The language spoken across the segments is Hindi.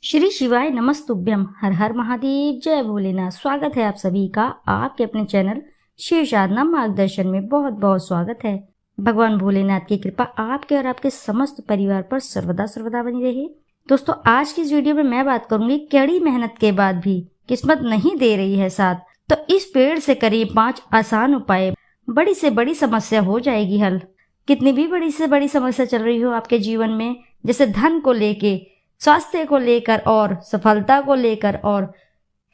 श्री शिवाय नमस्तुभ्यम। हर हर महादेव, जय भोलेनाथ। स्वागत है आप सभी का आपके अपने चैनल शिव साधना मार्गदर्शन में। बहुत बहुत स्वागत है। भगवान भोलेनाथ की कृपा आपके और आपके समस्त परिवार पर सर्वदा सर्वदा बनी रहे। दोस्तों, आज की इस वीडियो में मैं बात करूंगी, कड़ी मेहनत के बाद भी किस्मत नहीं दे रही है साथ, तो इस पेड़ से करिए 5 आसान उपाय। बड़ी से बड़ी समस्या हो जाएगी हल। कितनी भी बड़ी से बड़ी समस्या चल रही हो आपके जीवन में, जैसे धन को लेके, स्वास्थ्य को लेकर और सफलता को लेकर, और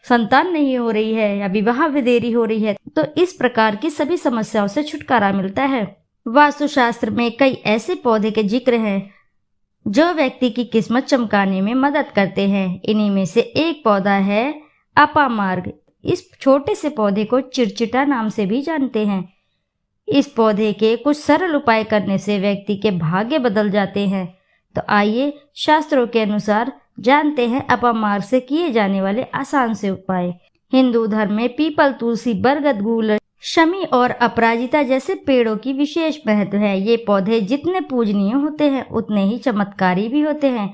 संतान नहीं हो रही है या विवाह में देरी हो रही है, तो इस प्रकार की सभी समस्याओं से छुटकारा मिलता है। वास्तुशास्त्र में कई ऐसे पौधे के जिक्र हैं जो व्यक्ति की किस्मत चमकाने में मदद करते हैं। इन्हीं में से एक पौधा है अपामार्ग। इस छोटे से पौधे को चिरचिटा नाम से भी जानते हैं। इस पौधे के कुछ सरल उपाय करने से व्यक्ति के भाग्य बदल जाते हैं। तो आइए शास्त्रों के अनुसार जानते हैं अपामार्ग से किए जाने वाले आसान से उपाय। हिंदू धर्म में पीपल, तुलसी, बरगद, गूलर, शमी और अपराजिता जैसे पेड़ों की विशेष महत्व है। ये पौधे जितने पूजनीय होते हैं उतने ही चमत्कारी भी होते हैं,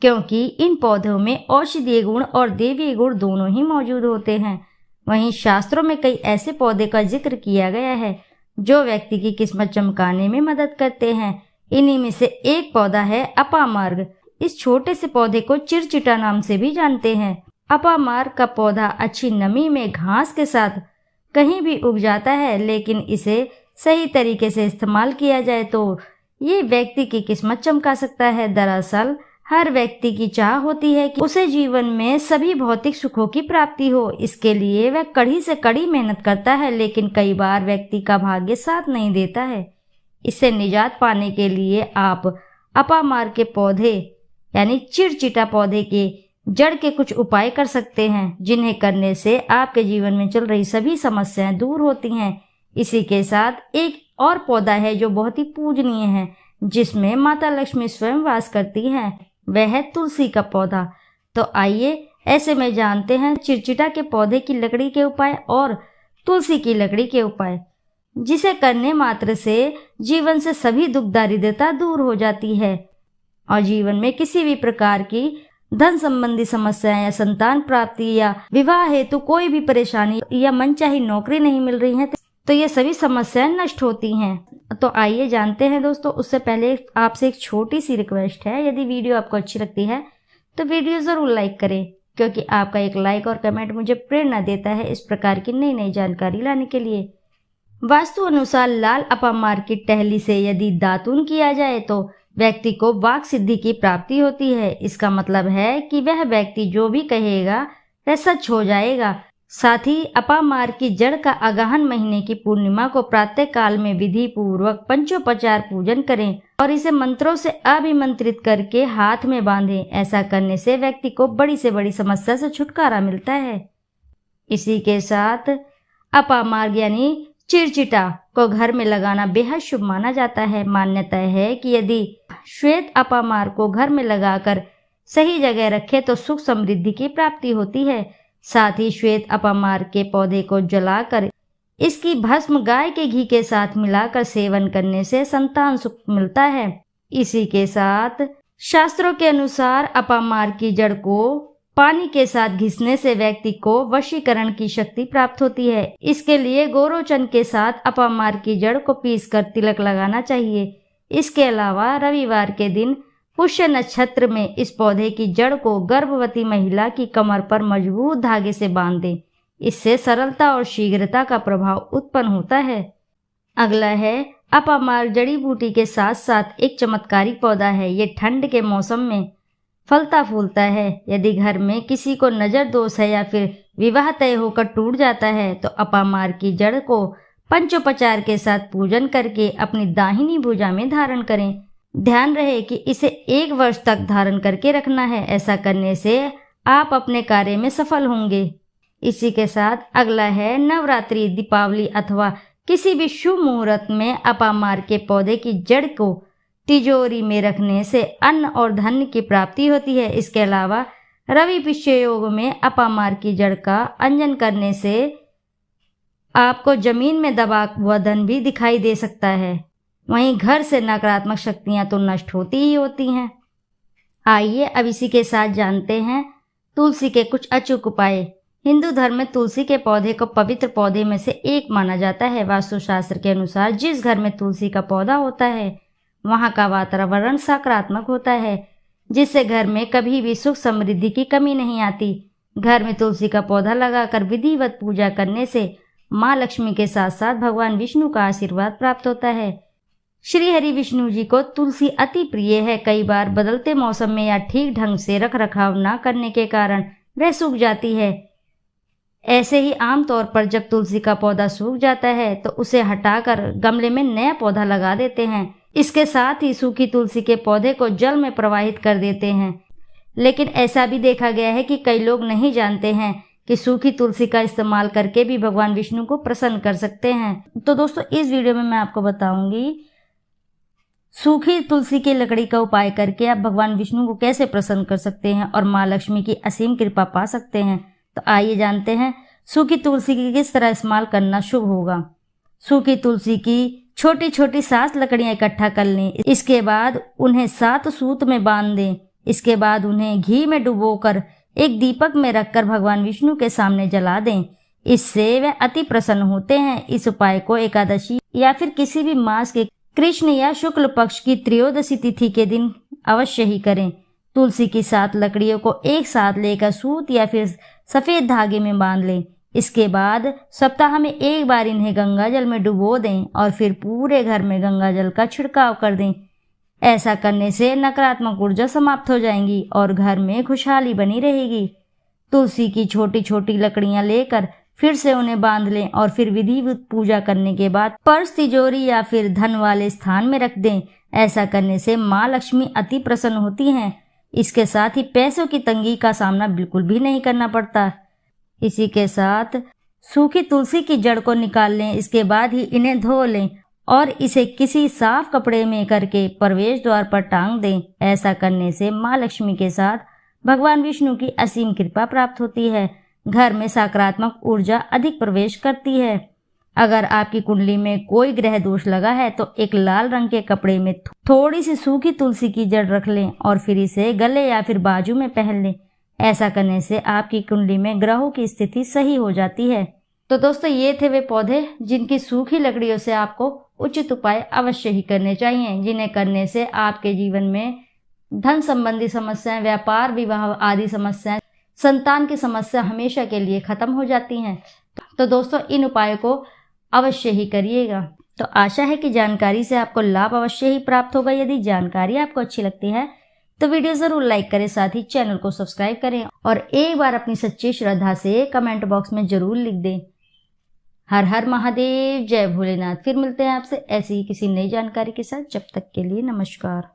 क्योंकि इन पौधों में औषधीय गुण और देवीय गुण दोनों ही मौजूद होते हैं। वहीं शास्त्रों में कई ऐसे पौधे का जिक्र किया गया है जो व्यक्ति की किस्मत चमकाने में मदद करते हैं। इन्हीं में से एक पौधा है अपामार्ग। इस छोटे से पौधे को चिरचिटा नाम से भी जानते हैं। अपामार्ग का पौधा अच्छी नमी में घास के साथ कहीं भी उग जाता है, लेकिन इसे सही तरीके से इस्तेमाल किया जाए तो ये व्यक्ति की किस्मत चमका सकता है। दरअसल हर व्यक्ति की चाह होती है कि उसे जीवन में सभी भौतिक सुखों की प्राप्ति हो। इसके लिए वह कड़ी से कड़ी मेहनत करता है, लेकिन कई बार व्यक्ति का भाग्य साथ नहीं देता है। इससे निजात पाने के लिए आप अपामार्ग के पौधे यानी चिरचिटा पौधे के जड़ के कुछ उपाय कर सकते हैं, जिन्हें करने से आपके जीवन में चल रही सभी समस्याएं दूर होती हैं। इसी के साथ एक और पौधा है जो बहुत ही पूजनीय है, जिसमें माता लक्ष्मी स्वयं वास करती हैं। वह है तुलसी का पौधा। तो आइए ऐसे में जानते हैं चिरचिटा के पौधे की लकड़ी के उपाय और तुलसी की लकड़ी के उपाय, जिसे करने मात्र से जीवन से सभी दुख दारिद्रता दूर हो जाती है और जीवन में किसी भी प्रकार की धन संबंधी समस्याएं या संतान प्राप्ति या विवाह हेतु कोई भी परेशानी या मनचाही नौकरी नहीं मिल रही है, तो ये सभी समस्याएं नष्ट होती हैं। तो आइए जानते हैं दोस्तों। उससे पहले आपसे एक छोटी सी रिक्वेस्ट है, यदि वीडियो आपको अच्छी लगती है तो वीडियो जरूर लाइक करें, क्योंकि आपका एक लाइक और कमेंट मुझे प्रेरणा देता है इस प्रकार की नई नई जानकारी लाने के लिए। वास्तु अनुसार लाल अपामार्ग की टहनी से यदि दातून किया जाए तो व्यक्ति को वाक सिद्धि की प्राप्ति होती है। इसका मतलब है कि वह व्यक्ति जो भी कहेगा वह सच हो जाएगा। साथ ही अपामार्ग की जड़ का अगहन महीने की पूर्णिमा को प्रातः काल में विधि पूर्वक पंचोपचार पूजन करें और इसे मंत्रों से अभिमंत्रित करके हाथ में बांधें। ऐसा करने से व्यक्ति को बड़ी से बड़ी समस्या से छुटकारा मिलता है। इसी के साथ अपामार्ग यानी चिरचिटा को घर में लगाना बेहद शुभ माना जाता है। मान्यता है कि यदि श्वेत अपामार्ग को घर में लगाकर सही जगह रखे तो सुख समृद्धि की प्राप्ति होती है। साथ ही श्वेत अपामार्ग के पौधे को जलाकर इसकी भस्म गाय के घी के साथ मिलाकर सेवन करने से संतान सुख मिलता है। इसी के साथ शास्त्रों के अनुसार अपामार्ग की जड़ को पानी के साथ घिसने से व्यक्ति को वशीकरण की शक्ति प्राप्त होती है। इसके लिए गोरोचन के साथ अपामार्ग की जड़ को पीसकर तिलक लगाना चाहिए। इसके अलावा रविवार के दिन पुष्य नक्षत्र में इस पौधे की जड़ को गर्भवती महिला की कमर पर मजबूत धागे से बांध दें। इससे सरलता और शीघ्रता का प्रभाव उत्पन्न होता है। अगला है अपामार्ग। जड़ी बूटी के साथ साथ एक चमत्कारी पौधा है। ये ठंड के मौसम में फलता फूलता है। यदि घर में किसी को नजर दोष है या फिर विवाह तय होकर टूट जाता है तो अपामार्ग की जड़ को पंचोपचार के साथ पूजन करके अपनी दाहिनी भुजा में धारण करें। ध्यान रहे कि इसे 1 वर्ष तक धारण करके रखना है। ऐसा करने से आप अपने कार्य में सफल होंगे। इसी के साथ अगला है नवरात्रि, दीपावली अथवा किसी भी शुभ मुहूर्त में अपामार्ग के पौधे की जड़ को तिजोरी में रखने से अन्न और धन की प्राप्ति होती है। इसके अलावा रवि पिष्य योग में अपामार्ग की जड़ का अंजन करने से आपको जमीन में दबा हुआ धन भी दिखाई दे सकता है। वहीं घर से नकारात्मक शक्तियां तो नष्ट होती ही होती हैं। आइए अब इसी के साथ जानते हैं तुलसी के कुछ अचूक उपाय। हिंदू धर्म में तुलसी के पौधे को पवित्र पौधे में से एक माना जाता है। वास्तुशास्त्र के अनुसार जिस घर में तुलसी का पौधा होता है वहां का वातावरण सकारात्मक होता है, जिससे घर में कभी भी सुख समृद्धि की कमी नहीं आती। घर में तुलसी का पौधा लगाकर विधिवत पूजा करने से माँ लक्ष्मी के साथ साथ भगवान विष्णु का आशीर्वाद प्राप्त होता है। श्री हरि विष्णु जी को तुलसी अति प्रिय है। कई बार बदलते मौसम में या ठीक ढंग से रख रखाव न करने के कारण वह सूख जाती है। ऐसे ही आमतौर पर जब तुलसी का पौधा सूख जाता है तो उसे हटाकर गमले में नया पौधा लगा देते हैं। इसके साथ ही सूखी तुलसी के पौधे को जल में प्रवाहित कर देते हैं। लेकिन ऐसा भी देखा गया है कि कई लोग नहीं जानते हैं कि सूखी तुलसी का इस्तेमाल करके भी भगवान विष्णु को प्रसन्न कर सकते हैं। तो दोस्तों, इस वीडियो में मैं आपको बताऊंगी सूखी तुलसी की लकड़ी का उपाय करके आप भगवान विष्णु को कैसे प्रसन्न कर सकते हैं और माँ लक्ष्मी की असीम कृपा पा सकते हैं। तो आइए जानते हैं सूखी तुलसी की किस तरह इस्तेमाल करना शुभ होगा। सूखी तुलसी की छोटी छोटी 7 लकड़ियां इकट्ठा कर लें। इसके बाद उन्हें 7 सूत में बांध दें। इसके बाद उन्हें घी में डुबोकर एक दीपक में रखकर भगवान विष्णु के सामने जला दें। इससे वे अति प्रसन्न होते हैं। इस उपाय को एकादशी या फिर किसी भी मास के कृष्ण या शुक्ल पक्ष की त्रयोदशी तिथि के दिन अवश्य ही करें। तुलसी की 7 लकड़ियों को एक साथ लेकर सूत या फिर सफेद धागे में बांध लें। इसके बाद सप्ताह में एक बार इन्हें गंगा जल में डुबो दें और फिर पूरे घर में गंगा जल का छिड़काव कर दें। ऐसा करने से नकारात्मक ऊर्जा समाप्त हो जाएंगी और घर में खुशहाली बनी रहेगी। तुलसी की छोटी छोटी लकड़ियां लेकर फिर से उन्हें बांध लें और फिर विधिवत पूजा करने के बाद पर्स, तिजोरी या फिर धन वाले स्थान में रख दें। ऐसा करने से माँ लक्ष्मी अति प्रसन्न होती हैं। इसके साथ ही पैसों की तंगी का सामना बिल्कुल भी नहीं करना पड़ता। इसी के साथ सूखी तुलसी की जड़ को निकाल लें। इसके बाद ही इन्हें धो लें और इसे किसी साफ कपड़े में करके प्रवेश द्वार पर टांग दें। ऐसा करने से माँ लक्ष्मी के साथ भगवान विष्णु की असीम कृपा प्राप्त होती है। घर में सकारात्मक ऊर्जा अधिक प्रवेश करती है। अगर आपकी कुंडली में कोई ग्रह दोष लगा है तो एक लाल रंग के कपड़े में थोड़ी सी सूखी तुलसी की जड़ रख लें और फिर इसे गले या फिर बाजू में पहन लें। ऐसा करने से आपकी कुंडली में ग्रहों की स्थिति सही हो जाती है। तो दोस्तों, ये थे वे पौधे जिनकी सूखी लकड़ियों से आपको उचित उपाय अवश्य ही करने चाहिए, जिन्हें करने से आपके जीवन में धन संबंधी समस्याएं, व्यापार, विवाह आदि समस्याएं, संतान की समस्या हमेशा के लिए खत्म हो जाती हैं। तो दोस्तों, इन उपायों को अवश्य ही करिएगा। तो आशा है कि जानकारी से आपको लाभ अवश्य ही प्राप्त होगा। यदि जानकारी आपको अच्छी लगती है तो वीडियो जरूर लाइक करें, साथ ही चैनल को सब्सक्राइब करें और एक बार अपनी सच्ची श्रद्धा से कमेंट बॉक्स में जरूर लिख दें। हर हर महादेव, जय भोलेनाथ। फिर मिलते हैं आपसे ऐसी ही किसी नई जानकारी के साथ। जब तक के लिए नमस्कार।